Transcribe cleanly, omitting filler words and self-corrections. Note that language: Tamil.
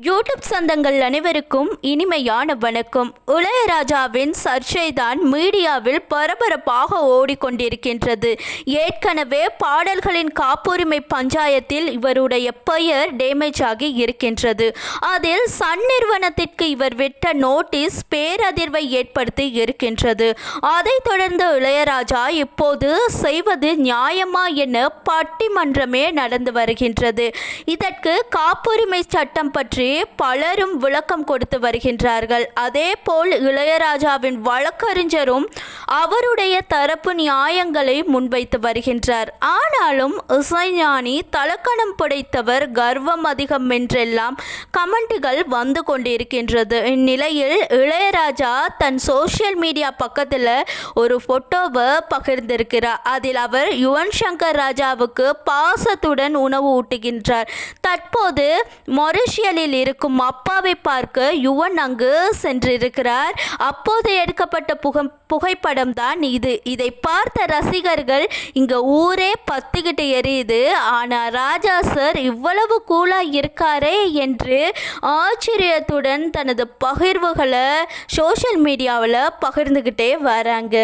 யூடியூப் சொந்தங்கள் அனைவருக்கும் இனிமையான வணக்கம். இளையராஜாவின் சர்ச்சைதான் மீடியாவில் பரபரப்பாக ஓடிக்கொண்டிருக்கின்றது. ஏற்கனவே பாடல்களின் காப்புரிமை பஞ்சாயத்தில் இவருடைய பெயர் டேமேஜ் ஆகி இருக்கின்றது. அதில் சன் நிறுவனத்திற்கு இவர் விட்ட நோட்டீஸ் பேரதிர்வை ஏற்படுத்தி இருக்கின்றது. அதைத் தொடர்ந்து இளையராஜா இப்போது செய்வது நியாயமா என பட்டிமன்றமே நடந்து வருகின்றது. இதற்கு காப்புரிமை சட்டம் பற்றி பலரும் விளக்கம் கொடுத்து வருகின்றார்கள். அதேபோல் இளையராஜாவின் வழக்கறிஞரும் அவருடைய தரப்பு நியாயங்களை முன்வைத்து வருகின்றார். ஆனாலும் இசைஞானி தலக்கணம் படைத்தவர், கர்வம் அதிகம் என்றெல்லாம் கமெண்ட்டுகள் வந்து கொண்டிருக்கின்றது. இந்நிலையில் இளையராஜா தன் சோசியல் மீடியா பக்கத்தில் ஒரு போட்டோவை பகிர்ந்திருக்கிறார். அதில் அவர் யுவன் சங்கர் ராஜாவுக்கு பாசத்துடன் உணவு ஊட்டுகின்றார். தற்போது மொரிஷியலில் இருக்கும் அப்பாவை பார்க்க யுவன் அங்கு சென்றிருக்கிறார். அப்போது எடுக்கப்பட்ட புகைப்படம் தான் இது. இதை பார்த்த ரசிகர்கள் இங்க ஊரே பத்திக்கிட்டு எரியுது, ஆனா ராஜா சார் இவ்வளவு கூலா இருக்காரே என்று ஆச்சரியத்துடன் தனது பகிர்வுகளை சோஷியல் மீடியாவில் பகிர்ந்துக்கிட்டே வராங்க.